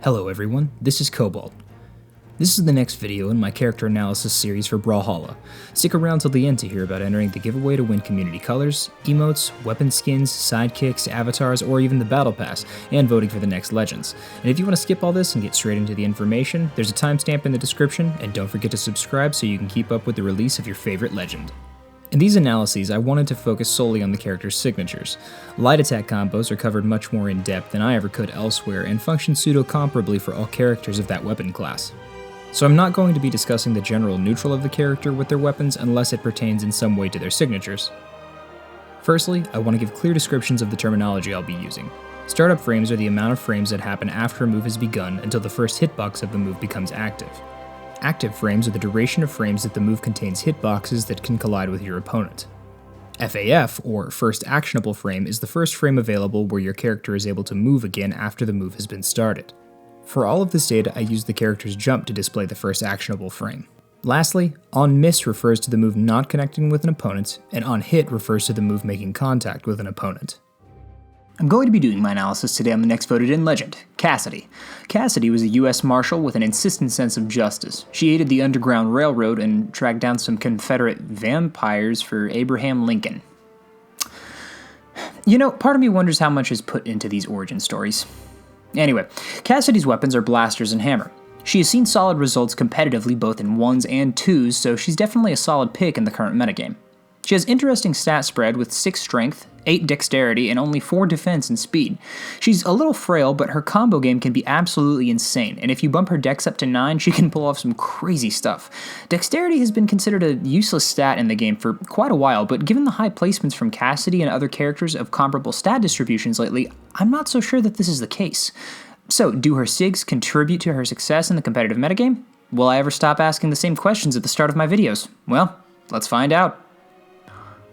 Hello everyone, this is Cobalt. This is the next video in my character analysis series for Brawlhalla. Stick around till the end to hear about entering the giveaway to win community colors, emotes, weapon skins, sidekicks, avatars, or even the battle pass, and voting for the next legends. And if you want to skip all this and get straight into the information, there's a timestamp in the description, and don't forget to subscribe so you can keep up with the release of your favorite legend. In these analyses, I wanted to focus solely on the character's signatures. Light attack combos are covered much more in depth than I ever could elsewhere and function pseudo-comparably for all characters of that weapon class. So I'm not going to be discussing the general neutral of the character with their weapons unless it pertains in some way to their signatures. Firstly, I want to give clear descriptions of the terminology I'll be using. Startup frames are the amount of frames that happen after a move has begun until the first hitbox of the move becomes active. Active frames are the duration of frames that the move contains hitboxes that can collide with your opponent. FAF, or First Actionable Frame, is the first frame available where your character is able to move again after the move has been started. For all of this data, I use the character's jump to display the first actionable frame. Lastly, On Miss refers to the move not connecting with an opponent, and On Hit refers to the move making contact with an opponent. I'm going to be doing my analysis today on the next voted in legend, Cassidy. Cassidy was a US Marshal with an insistent sense of justice. She aided the Underground Railroad and tracked down some Confederate vampires for Abraham Lincoln. You know, part of me wonders how much is put into these origin stories. Anyway, Cassidy's weapons are blasters and hammer. She has seen solid results competitively both in 1s and 2s, so she's definitely a solid pick in the current metagame. She has interesting stat spread with 6 strength, 8 dexterity, and only 4 defense and speed. She's a little frail, but her combo game can be absolutely insane, and if you bump her dex up to 9, she can pull off some crazy stuff. Dexterity has been considered a useless stat in the game for quite a while, but given the high placements from Cassidy and other characters of comparable stat distributions lately, I'm not so sure that this is the case. So, do her SIGs contribute to her success in the competitive metagame? Will I ever stop asking the same questions at the start of my videos? Well, let's find out.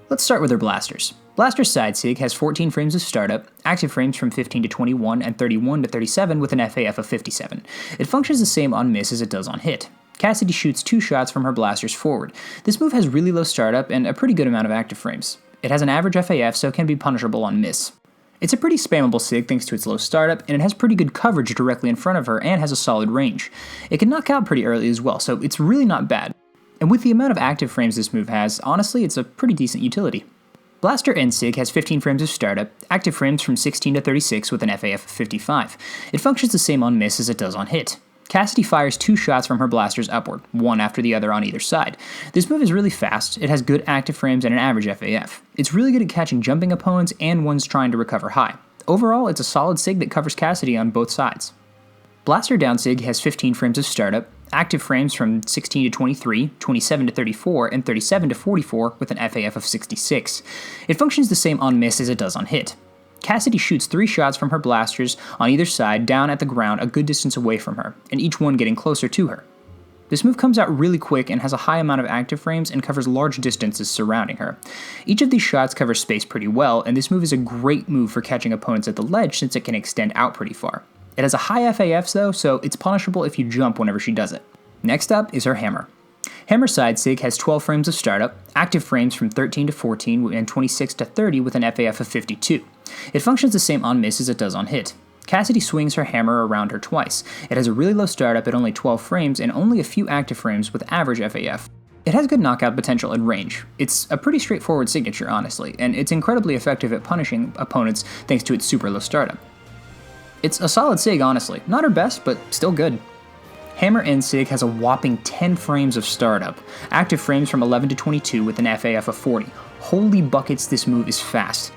Let's start with her blasters. Blaster's side sig has 14 frames of startup, active frames from 15 to 21, and 31 to 37 with an FAF of 57. It functions the same on miss as it does on hit. Cassidy shoots 2 shots from her blasters forward. This move has really low startup and a pretty good amount of active frames. It has an average FAF, so it can be punishable on miss. It's a pretty spammable sig thanks to its low startup, and it has pretty good coverage directly in front of her and has a solid range. It can knock out pretty early as well, so it's really not bad. And with the amount of active frames this move has, honestly, it's a pretty decent utility. Blaster End Sig has 15 frames of startup, active frames from 16 to 36 with an FAF of 55. It functions the same on miss as it does on hit. Cassidy fires 2 shots from her blasters upward, one after the other on either side. This move is really fast, it has good active frames and an average FAF. It's really good at catching jumping opponents and ones trying to recover high. Overall, it's a solid sig that covers Cassidy on both sides. Blaster Down Sig has 15 frames of startup, active frames from 16 to 23, 27 to 34, and 37 to 44 with an FAF of 66. It functions the same on miss as it does on hit. Cassidy shoots 3 shots from her blasters on either side down at the ground a good distance away from her, and each one getting closer to her. This move comes out really quick and has a high amount of active frames and covers large distances surrounding her. Each of these shots covers space pretty well, and this move is a great move for catching opponents at the ledge since it can extend out pretty far. It has a high FAF though, so it's punishable if you jump whenever she does it. Next up is her hammer. Hammer side sig has 12 frames of startup, active frames from 13 to 14 and 26 to 30 with an FAF of 52. It functions the same on miss as it does on hit. Cassidy swings her hammer around her twice. It has a really low startup at only 12 frames and only a few active frames with average FAF. It has good knockout potential and range. It's a pretty straightforward signature, honestly, and it's incredibly effective at punishing opponents thanks to its super low startup. It's a solid sig, honestly. Not her best, but still good. Hammer End Sig has a whopping 10 frames of startup, active frames from 11 to 22 with an FAF of 40. Holy buckets, this move is fast.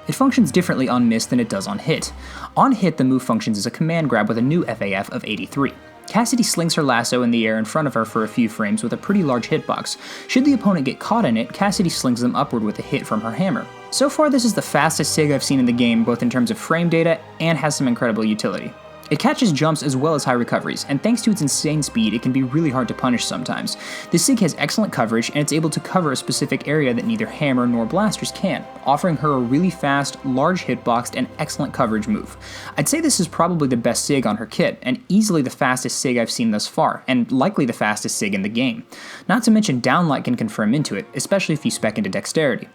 It functions differently on miss than it does on hit. On hit, the move functions as a command grab with a new FAF of 83. Cassidy slings her lasso in the air in front of her for a few frames with a pretty large hitbox. Should the opponent get caught in it, Cassidy slings them upward with a hit from her hammer. So far, this is the fastest sig I've seen in the game, both in terms of frame data and has some incredible utility. It catches jumps as well as high recoveries, and thanks to its insane speed, it can be really hard to punish sometimes. This sig has excellent coverage, and it's able to cover a specific area that neither hammer nor blasters can, offering her a really fast, large hitboxed, and excellent coverage move. I'd say this is probably the best sig on her kit, and easily the fastest sig I've seen thus far, and likely the fastest sig in the game. Not to mention Downlight can confirm into it, especially if you spec into dexterity.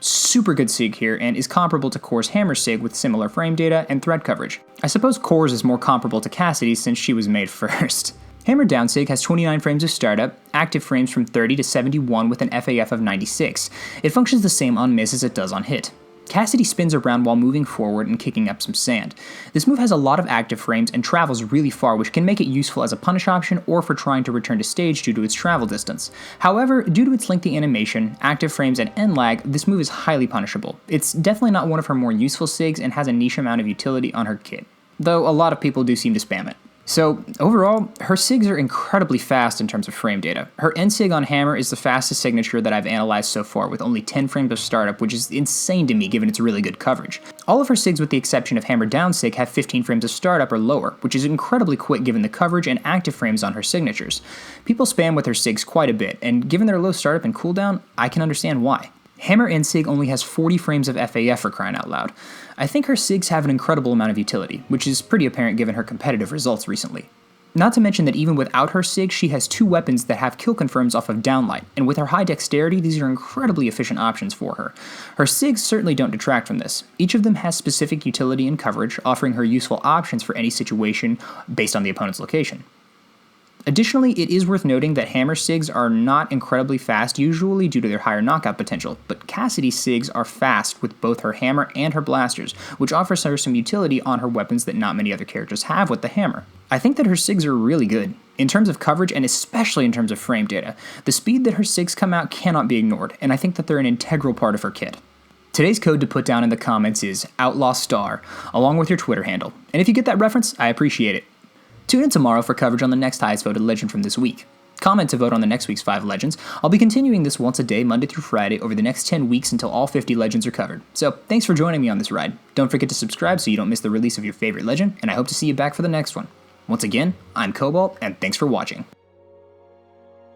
Super good SIG here, and is comparable to Core's Hammer SIG with similar frame data and thread coverage. I suppose Core's is more comparable to Cassidy's since she was made first. Hammer down SIG has 29 frames of startup, active frames from 30 to 71 with an FAF of 96. It functions the same on miss as it does on hit. Cassidy spins around while moving forward and kicking up some sand. This move has a lot of active frames and travels really far, which can make it useful as a punish option or for trying to return to stage due to its travel distance. However, due to its lengthy animation, active frames, and end lag, this move is highly punishable. It's definitely not one of her more useful SIGs and has a niche amount of utility on her kit, though a lot of people do seem to spam it. So, overall, her SIGs are incredibly fast in terms of frame data. Her end SIG on Hammer is the fastest signature that I've analyzed so far, with only 10 frames of startup, which is insane to me given its really good coverage. All of her SIGs with the exception of Hammer down SIG have 15 frames of startup or lower, which is incredibly quick given the coverage and active frames on her signatures. People spam with her SIGs quite a bit, and given their low startup and cooldown, I can understand why. Hammer end SIG only has 40 frames of FAF for crying out loud. I think her SIGs have an incredible amount of utility, which is pretty apparent given her competitive results recently. Not to mention that even without her SIG, she has 2 weapons that have kill confirms off of downlight, and with her high dexterity, these are incredibly efficient options for her. Her SIGs certainly don't detract from this. Each of them has specific utility and coverage, offering her useful options for any situation based on the opponent's location. Additionally, it is worth noting that Hammer SIGs are not incredibly fast usually due to their higher knockout potential, but Cassidy's SIGs are fast with both her Hammer and her blasters, which offers her some utility on her weapons that not many other characters have with the Hammer. I think that her SIGs are really good. In terms of coverage, and especially in terms of frame data, the speed that her SIGs come out cannot be ignored, and I think that they're an integral part of her kit. Today's code to put down in the comments is OutlawStar, along with your Twitter handle, and if you get that reference, I appreciate it. Tune in tomorrow for coverage on the next highest voted legend from this week. Comment to vote on the next week's 5 legends. I'll be continuing this once a day, Monday through Friday, over the next 10 weeks until all 50 legends are covered. So, thanks for joining me on this ride. Don't forget to subscribe so you don't miss the release of your favorite legend, and I hope to see you back for the next one. Once again, I'm Cobalt, and thanks for watching.